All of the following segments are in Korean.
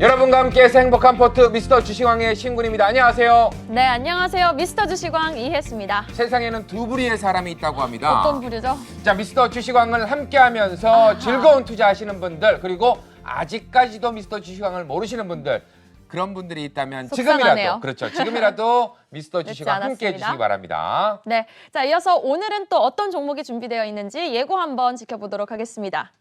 여러분과 함께해서 행복한 포트 미스터 주식왕의 신군입니다. 안녕하세요. 네, 안녕하세요. 미스터 주식왕 이혜수입니다. 세상에는 두 부류의 사람이 있다고 합니다. 어떤 부류죠? 자, 미스터 주식왕을 함께하면서 즐거운 투자하시는 분들, 그리고 아직까지도 미스터 주식왕을 모르시는 분들, 그런 분들이 있다면 속상하네요. 지금이라도 미스터 주식왕 함께해 않았습니다. 주시기 바랍니다. 네, 자 이어서 오늘은 또 어떤 종목이 준비되어 있는지 예고 한번 지켜보도록 하겠습니다.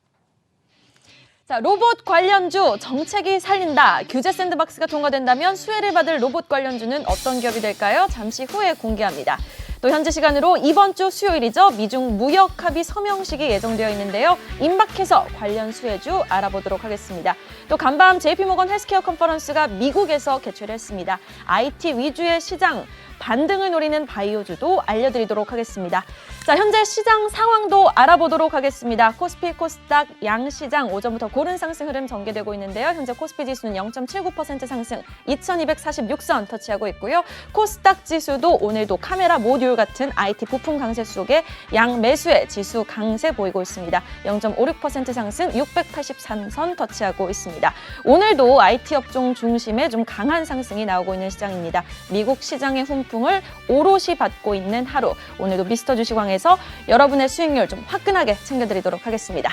자, 로봇 관련주 정책이 살린다. 규제 샌드박스가 통과된다면 수혜를 받을 로봇 관련주는 어떤 기업이 될까요? 잠시 후에 공개합니다. 또 현재 시간으로 이번 주 수요일이죠. 미중 무역 합의 서명식이 예정되어 있는데요. 임박해서 관련 수혜주 알아보도록 하겠습니다. 또 간밤 JP모건 헬스케어 컨퍼런스가 미국에서 개최를 했습니다. IT 위주의 시장 반등을 노리는 바이오주도 알려드리도록 하겠습니다. 자, 현재 시장 상황도 알아보도록 하겠습니다. 코스피, 코스닥, 양시장 오전부터 고른 상승 흐름 전개되고 있는데요. 현재 코스피 지수는 0.79% 상승, 2246선 터치하고 있고요. 코스닥 지수도 오늘도 카메라 모듈 같은 IT 부품 강세 속에 양매수의 지수 강세 보이고 있습니다. 0.56% 상승, 683선 터치하고 있습니다. 오늘도 IT 업종 중심의 좀 강한 상승이 나오고 있는 시장입니다. 미국 시장의 훈풍을 오롯이 받고 있는 하루. 오늘도 미스터 주식왕에서 여러분의 수익률 좀 화끈하게 챙겨드리도록 하겠습니다.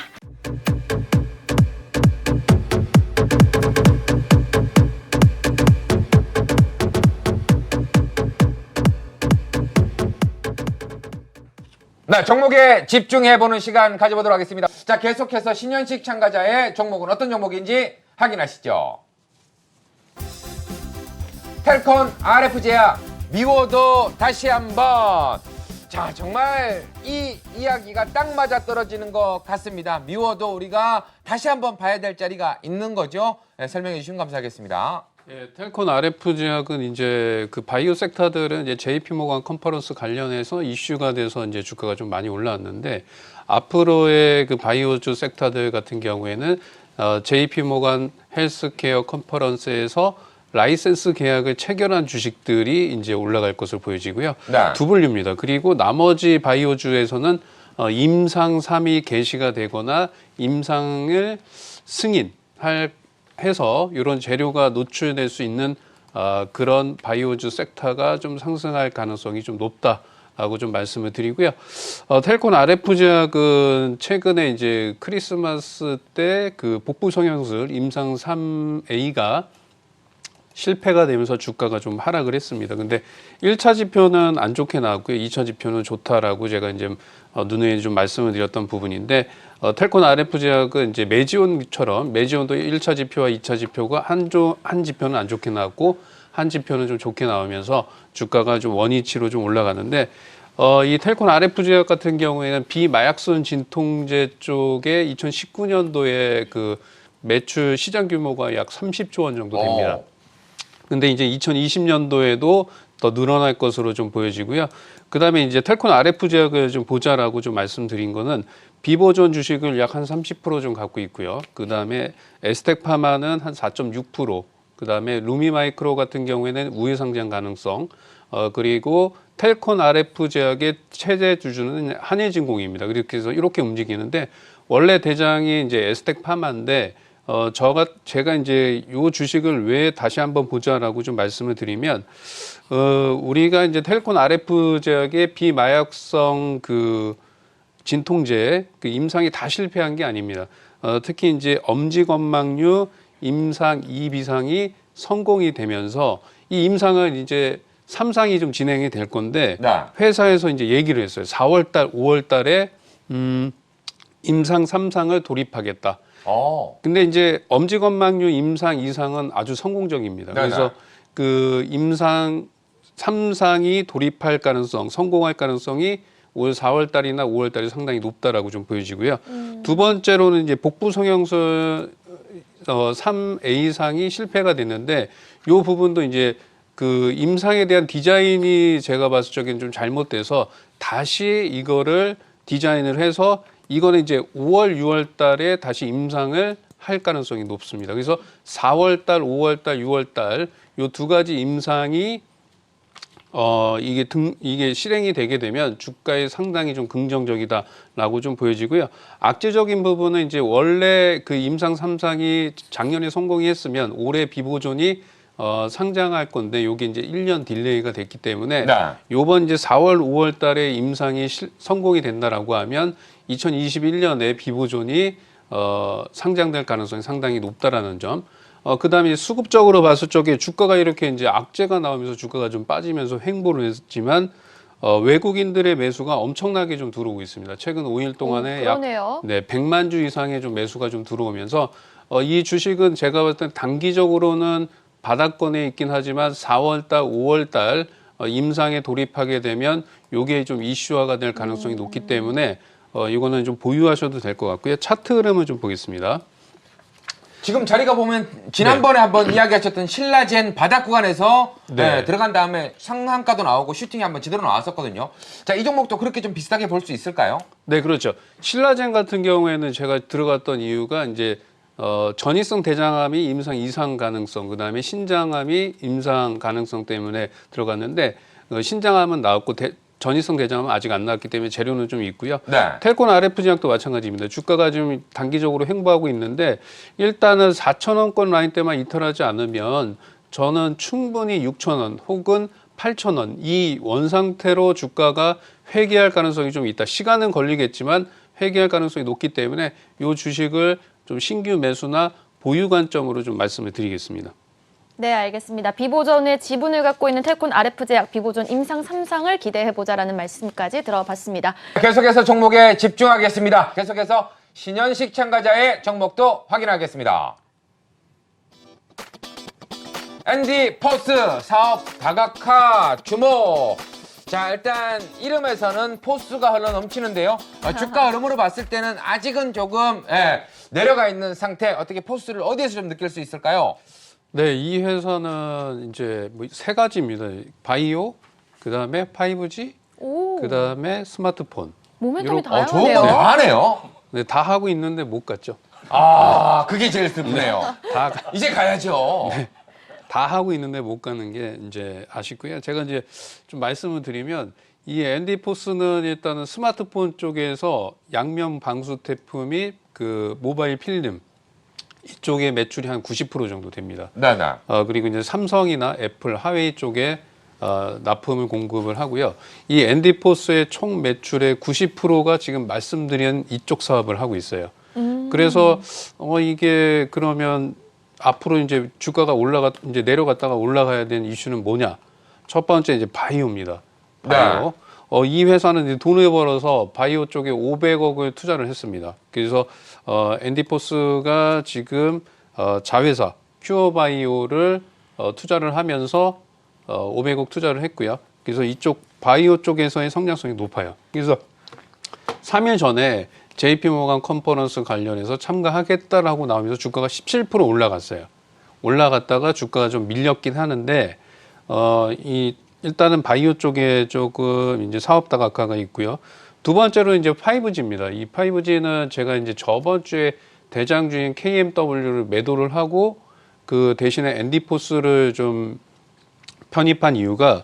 네, 종목에 집중해보는 시간 가져보도록 하겠습니다. 자, 계속해서 신현식 참가자의 종목은 어떤 종목인지 확인하시죠. 텔콘 RF제약 미워도 다시 한번. 자, 정말 이 이야기가 딱 맞아 떨어지는 것 같습니다. 미워도 우리가 다시 한번 봐야 될 자리가 있는 거죠. 네, 설명해 주시면 감사하겠습니다. 예, 텔콘 RF제약은 이제 그 바이오 섹터들은 이제 JP모건 컨퍼런스 관련해서 이슈가 돼서 이제 주가가 좀 많이 올라왔는데 앞으로의 그 바이오주 섹터들 같은 경우에는 JP모건 헬스케어 컨퍼런스에서 라이센스 계약을 체결한 주식들이 이제 올라갈 것으로 보여지고요. 네. 두 분류입니다. 그리고 나머지 바이오주에서는 임상 3이 개시가 되거나 임상을 승인할 해서 이런 재료가 노출될 수 있는 그런 바이오주 섹터가 좀 상승할 가능성이 좀 높다라고 좀 말씀을 드리고요. 텔콘 RF제약은 최근에 이제 크리스마스 때 그 복부 성형술 임상 3A가 실패가 되면서 주가가 좀 하락을 했습니다. 근데 1차 지표는 안 좋게 나왔고요. 2차 지표는 좋다라고 제가 이제 누누이 좀 말씀을 드렸던 부분인데 텔콘 RF제약은 이제 메지온처럼 메지온도 1차 지표와 2차 지표가 한 지표는 안 좋게 나왔고 한 지표는 좀 좋게 나오면서 주가가 좀 원위치로 좀 올라가는데 이 텔콘 RF제약 같은 경우에는 비마약성 진통제 쪽에 2019년도에 그 매출 시장 규모가 약 30조 원 정도 됩니다. 근데 이제 2020년도에도 더 늘어날 것으로 좀 보여지고요. 그다음에 이제 텔콘 RF제약을 좀 보자라고 좀 말씀드린 거는 비보존 주식을 약 한 30% 좀 갖고 있고요. 그다음에 에스텍파마는 한 4.6%, 그다음에 루미마이크로 같은 경우에는 우회 상장 가능성, 그리고 텔콘 RF제약의 최대 주주는 한일진공입니다. 그렇게 해서 이렇게 움직이는데 원래 대장이 이제 에스텍파마인데 제가 이제 요 주식을 왜 다시 한번 보자라고 좀 말씀을 드리면, 우리가 이제 텔콘 RF제약의 비마약성 그 진통제 그 임상이 다 실패한 게 아닙니다. 특히 이제 엄지건망류 임상 2비상이 성공이 되면서 이 임상을 이제 3상이 좀 진행이 될 건데 네. 회사에서 이제 얘기를 했어요. 4월달, 5월달에 임상 3상을 돌입하겠다. 근데 이제 엄지건망류 임상 2상은 아주 성공적입니다. 네네. 그래서 그 임상 3상이 돌입할 가능성, 성공할 가능성이 올 4월 달이나 5월 달이 상당히 높다라고 좀 보여지고요. 두 번째로는 이제 복부 성형술 3A상이 실패가 됐는데 요 부분도 이제 그 임상에 대한 디자인이 제가 봤을 적엔 좀 잘못돼서 다시 이거를 디자인을 해서 이거는 이제 5월, 6월 달에 다시 임상을 할 가능성이 높습니다. 그래서 4월 달, 5월 달, 6월 달 요 두 가지 임상이 이게 실행이 되게 되면 주가에 상당히 좀 긍정적이다라고 좀 보여지고요. 악재적인 부분은 이제 원래 그 임상 3상이 작년에 성공이 했으면 올해 비보존이 상장할 건데 요게 이제 1년 딜레이가 됐기 때문에 네. 요번 이제 4월, 5월 달에 임상이 성공이 된다라고 하면 2021년에 비보존이 상장될 가능성이 상당히 높다라는 점. 그다음에 수급적으로 봤을 적에 주가가 이렇게 이제 악재가 나오면서 주가가 좀 빠지면서 횡보를 했지만 외국인들의 매수가 엄청나게 좀 들어오고 있습니다. 최근 5일 동안에 약 그러네요. 100만 주 이상의 좀 매수가 좀 들어오면서 이 주식은 제가 봤을 때 단기적으로는 바닥권에 있긴 하지만 4월 달, 5월 달 임상에 돌입하게 되면 요게 좀 이슈화가 될 가능성이 높기 때문에 이거는 좀 보유하셔도 될 것 같고요. 차트 흐름을 좀 보겠습니다. 지금 자리가 보면 지난번에 한번 이야기하셨던 신라젠 바닥 구간에서 네. 들어간 다음에 상한가도 나오고 슈팅이 한번 제대로 나왔었거든요. 자, 이 종목도 그렇게 좀 비슷하게 볼 수 있을까요? 네, 그렇죠. 신라젠 같은 경우에는 제가 들어갔던 이유가 이제 전이성 대장암이 임상 이상 가능성, 그다음에 신장암이 임상 가능성 때문에 들어갔는데 신장암은 나왔고 전이성 대장암은 아직 안 나왔기 때문에 재료는 좀 있고요. 네. 텔콘 RF제약도 마찬가지입니다. 주가가 좀 단기적으로 횡보하고 있는데 일단은 4,000원권 라인 때만 이탈하지 않으면 저는 충분히 6,000원 혹은 8,000원 이 원상태로 주가가 회귀할 가능성이 좀 있다. 시간은 걸리겠지만 회귀할 가능성이 높기 때문에 이 주식을 좀 신규 매수나 보유 관점으로 좀 말씀을 드리겠습니다. 네, 알겠습니다. 비보존의 지분을 갖고 있는 텔콘 RF제약 비보존 임상 3상을 기대해보자라는 말씀까지 들어봤습니다. 계속해서 종목에 집중하겠습니다. 계속해서 신현식 참가자의 종목도 확인하겠습니다. 앤디 포스 사업 다각화 주목. 자, 일단 이름에서는 포스가 흘러 넘치는데요. 주가 흐름으로 봤을 때는 아직은 조금 내려가 있는 상태. 어떻게 포스를 어디에서 좀 느낄 수 있을까요? 네, 이 회사는 이제 뭐 세 가지입니다. 바이오, 그다음에 5G, 오, 그다음에 스마트폰. 모멘텀이 이런- 좋은 다양하네요. 거 다 하네요. 네, 다 하고 있는데 못 갔죠. 그게 제일 슬프네요. 다, 이제 가야죠. 다 하고 있는데 못 가는 게 이제 아쉽고요. 제가 이제 좀 말씀을 드리면 이 앤디포스는 일단은 스마트폰 쪽에서 양면 방수 테프 및 그 모바일 필름 이쪽에 매출이 한 90% 정도 됩니다. 네. 그리고 이제 삼성이나 애플, 하웨이 쪽에 납품을 공급을 하고요. 이 앤디포스의 총 매출의 90%가 지금 말씀드린 이쪽 사업을 하고 있어요. 그래서 이게 그러면 앞으로 이제 주가가 이제 내려갔다가 올라가야 되는 이슈는 뭐냐? 첫 번째 이제 바이오입니다. 바이오. 이 회사는 이제 돈을 벌어서 바이오 쪽에 500억을 투자를 했습니다. 그래서 앤디포스가 지금 자회사 큐어바이오를 투자를 하면서 500억 투자를 했고요. 그래서 이쪽 바이오 쪽에서의 성장성이 높아요. 그래서 3일 전에 JP모간 컨퍼런스 관련해서 참가하겠다라고 나오면서 주가가 17% 올라갔어요. 올라갔다가 주가가 좀 밀렸긴 하는데 일단은 바이오 쪽에 조금 이제 사업 다각화가 있고요. 두 번째로 이제 5G입니다. 이 5G는 제가 이제 저번 주에 대장주인 KMW를 매도를 하고 그 대신에 앤디포스를 좀 편입한 이유가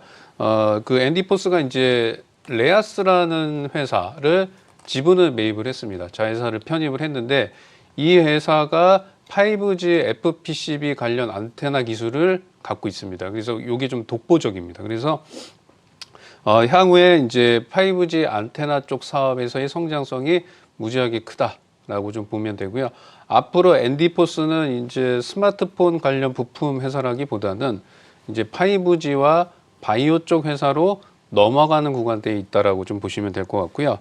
그 앤디포스가 이제 레아스라는 회사를 지분을 매입을 했습니다. 자회사를 편입을 했는데 이 회사가 5G FPCB 관련 안테나 기술을 갖고 있습니다. 그래서 이게 좀 독보적입니다. 그래서 향후에 이제 5G 안테나 쪽 사업에서의 성장성이 무지하게 크다라고 좀 보면 되고요. 앞으로 앤디포스는 이제 스마트폰 관련 부품 회사라기보다는 이제 5G와 바이오 쪽 회사로 넘어가는 구간대에 있다라고 좀 보시면 될 것 같고요.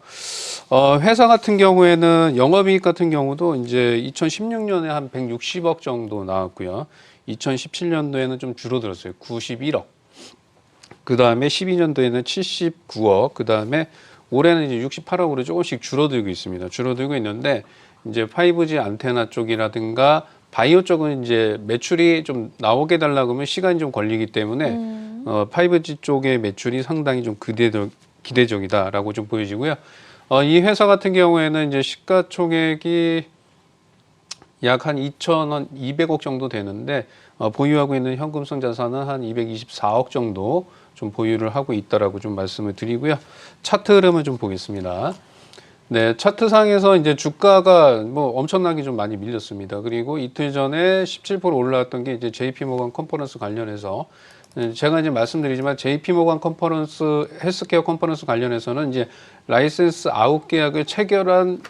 회사 같은 경우에는 영업이익 같은 경우도 이제 2016년에 한 160억 정도 나왔고요. 2017년도에는 좀 줄어들었어요. 91억. 그 다음에 12년도에는 79억. 그 다음에 올해는 이제 68억으로 조금씩 줄어들고 있습니다. 줄어들고 있는데 이제 5G 안테나 쪽이라든가 바이오 쪽은 이제 매출이 좀 나오게 달라고 하면 시간이 좀 걸리기 때문에 5G 쪽의 매출이 상당히 좀 기대적이다라고 좀 보여지고요. 이 회사 같은 경우에는 이제 시가총액이 약 한 200억 정도 되는데 보유하고 있는 현금성 자산은 한 224억 정도 좀 보유를 하고 있다라고 좀 말씀을 드리고요. 차트 흐름을 좀 보겠습니다. 네, 차트상에서 이제 주가가 뭐 엄청나게 좀 많이 밀렸습니다. 그리고 이틀 전에 17% 올라왔던 게 이제 JP모건 컨퍼런스 관련해서 제가 이제 말씀드리지만 JP모건 컨퍼런스 헬스케어 컨퍼런스 관련해서는 이제 라이센스 아웃 계약을 체결한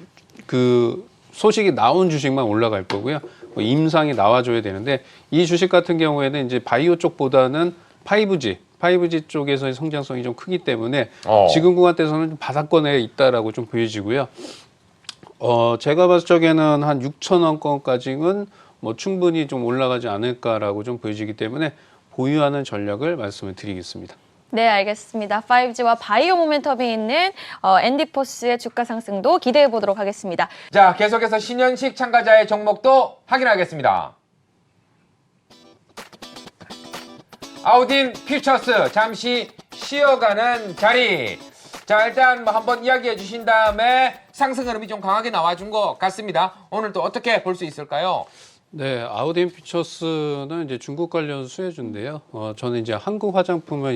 그 소식이 나온 주식만 올라갈 거고요. 뭐 임상이 나와줘야 되는데 이 주식 같은 경우에는 이제 바이오 쪽보다는 5G 쪽에서의 성장성이 좀 크기 때문에 지금 구간대에서는 바닥권에 있다라고 좀 보여지고요. 제가 봤을 적에는 한 6,000원권까지는 뭐 충분히 좀 올라가지 않을까라고 좀 보여지기 때문에 보유하는 전략을 말씀을 드리겠습니다. 네, 알겠습니다. 5G와 바이오 모멘텀이 있는 앤디포스의 주가 상승도 기대해 보도록 하겠습니다. 자, 계속해서 신현식 참가자의 종목도 확인하겠습니다. 아우딘 퓨처스 잠시 쉬어가는 자리. 자, 일단 뭐 한번 이야기해 주신 다음에 상승 흐름이 좀 강하게 나와준 것 같습니다. 오늘 또 어떻게 볼 수 있을까요? 네, 아우딘 퓨처스는 이제 중국 관련 수혜주인데요. 저는 이제 한국 화장품을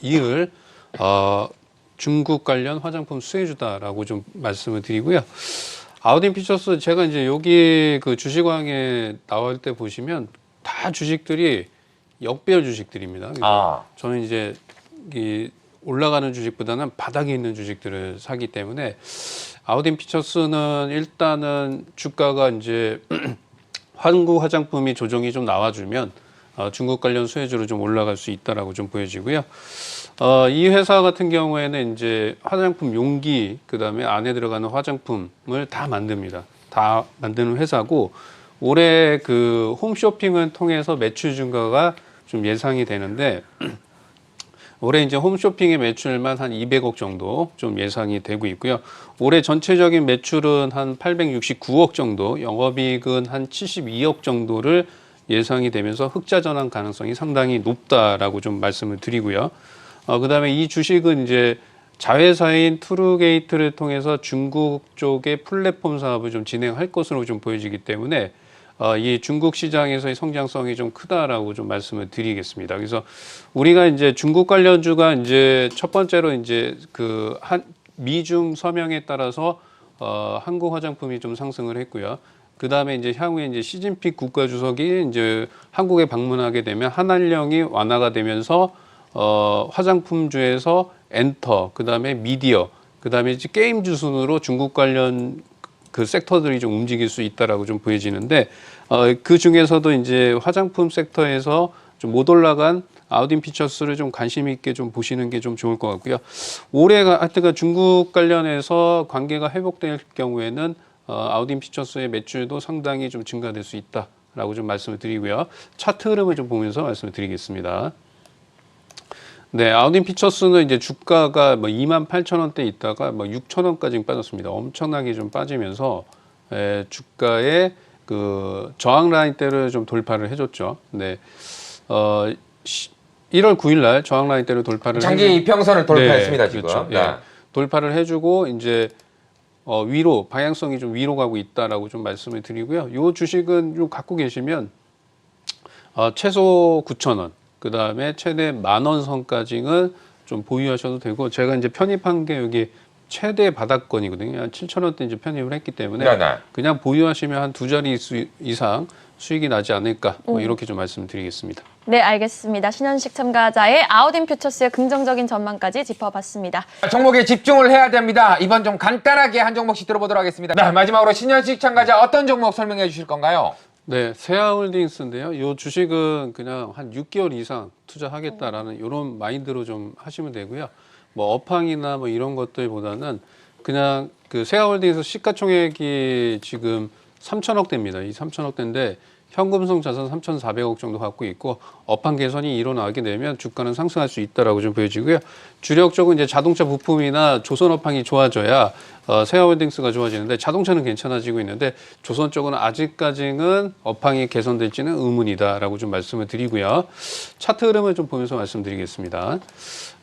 이을 중국 관련 화장품 수혜주다라고 좀 말씀을 드리고요. 아우딘 퓨처스 제가 이제 여기 그 주식왕에 나올 때 보시면 다 주식들이 역배열 주식들입니다. 그래서 저는 이제 이 올라가는 주식보다는 바닥에 있는 주식들을 사기 때문에 아우딘 퓨처스는 일단은 주가가 이제 한국 화장품이 조정이 좀 나와주면 중국 관련 수혜주로 좀 올라갈 수 있다라고 좀 보여지고요. 이 회사 같은 경우에는 이제 화장품 용기, 그다음에 안에 들어가는 화장품을 다 만듭니다. 다 만드는 회사고 올해 그 홈쇼핑을 통해서 매출 증가가 좀 예상이 되는데 올해 이제 홈쇼핑의 매출만 한 200억 정도 좀 예상이 되고 있고요. 올해 전체적인 매출은 한 869억 정도, 영업이익은 한 72억 정도를 예상이 되면서 흑자 전환 가능성이 상당히 높다라고 좀 말씀을 드리고요. 그다음에 이 주식은 이제 자회사인 트루게이트를 통해서 중국 쪽의 플랫폼 사업을 좀 진행할 것으로 좀 보여지기 때문에 이 중국 시장에서의 성장성이 좀 크다라고 좀 말씀을 드리겠습니다. 그래서 우리가 이제 중국 관련주가 이제 첫 번째로 이제 그 미중 서명에 따라서 한국 화장품이 좀 상승을 했고요. 그 다음에 이제 향후에 이제 시진핑 국가주석이 이제 한국에 방문하게 되면 한한령이 완화가 되면서 화장품주에서 엔터, 그 다음에 미디어, 그 다음에 이제 게임주 순으로 중국 관련 그 섹터들이 좀 움직일 수 있다라고 좀 보여지는데 그 중에서도 이제 화장품 섹터에서 좀 못 올라간 아우딘 퓨처스를 좀 관심 있게 좀 보시는 게 좀 좋을 것 같고요. 올해가 하여튼 중국 관련해서 관계가 회복될 경우에는 아우딘 퓨처스의 매출도 상당히 좀 증가될 수 있다라고 좀 말씀을 드리고요. 차트 흐름을 좀 보면서 말씀을 드리겠습니다. 네, 아우딘 퓨처스는 이제 주가가 뭐 28,000원대 있다가 뭐 6,000원까지 빠졌습니다. 엄청나게 좀 빠지면서 주가의 그 저항 라인대를 좀 돌파를 해줬죠. 네, 1월 9일 날 저항 라인대를 돌파를 장기 이평선을 돌파했습니다. 네, 지금. 그렇죠. 네. 예, 돌파를 해주고 이제 위로 방향성이 좀 위로 가고 있다라고 좀 말씀을 드리고요. 이 주식은 좀 갖고 계시면 최소 9,000원. 그 다음에 최대 10,000원 선까지는 좀 보유하셔도 되고, 제가 이제 편입한 게 여기 최대 바닥권이거든요. 한 7,000원대 이제 편입을 했기 때문에 네네. 그냥 보유하시면 한 2자리 이상 수익이 나지 않을까, 뭐 이렇게 좀 말씀드리겠습니다. 네, 알겠습니다. 신현식 참가자의 아우딘 퓨처스의 긍정적인 전망까지 짚어봤습니다. 종목에 집중을 해야 됩니다. 이번 좀 간단하게 한 종목씩 들어보도록 하겠습니다. 네, 마지막으로 신현식 참가자 어떤 종목 설명해 주실 건가요? 네, 세아홀딩스인데요. 이 주식은 그냥 한 6개월 이상 투자하겠다라는 이런 마인드로 좀 하시면 되고요. 뭐 업황이나 뭐 이런 것들보다는 그냥 그 세아홀딩스 시가총액이 지금 3,000억대입니다. 이 3,000억대인데 현금성 자산 3,400억 정도 갖고 있고 업황 개선이 일어나게 되면 주가는 상승할 수 있다라고 좀 보여지고요. 주력적으로 이제 자동차 부품이나 조선 업황이 좋아져야 세아홀딩스가 좋아지는데 자동차는 괜찮아지고 있는데 조선 쪽은 아직까지는 업황이 개선될지는 의문이다라고 좀 말씀을 드리고요. 차트 흐름을 좀 보면서 말씀드리겠습니다.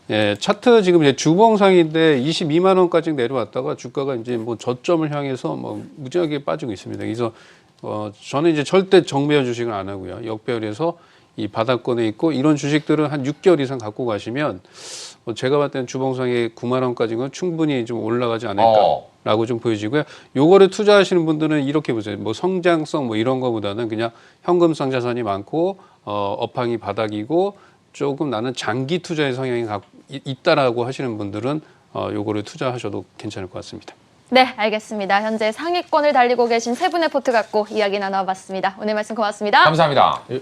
예, 차트 지금 이제 주봉상인데 22만 원까지 내려왔다가 주가가 이제 뭐 저점을 향해서 뭐 무지하게 빠지고 있습니다. 그래서 저는 이제 절대 정배열 주식은 안 하고요. 역배열에서 이 바닥권에 있고 이런 주식들은 한 6개월 이상 갖고 가시면 제가 봤을 때는 주봉상에 9만 원까지는 충분히 좀 올라가지 않을까라고 좀 보여지고요. 요거를 투자하시는 분들은 이렇게 보세요. 뭐 성장성 뭐 이런 거보다는 그냥 현금성 자산이 많고 업황이 바닥이고 조금 나는 장기 투자의 성향이 있다라고 하시는 분들은 요거를 투자하셔도 괜찮을 것 같습니다. 네, 알겠습니다. 현재 상위권을 달리고 계신 세 분의 포트 갖고 이야기 나눠봤습니다. 오늘 말씀 고맙습니다. 감사합니다. 예.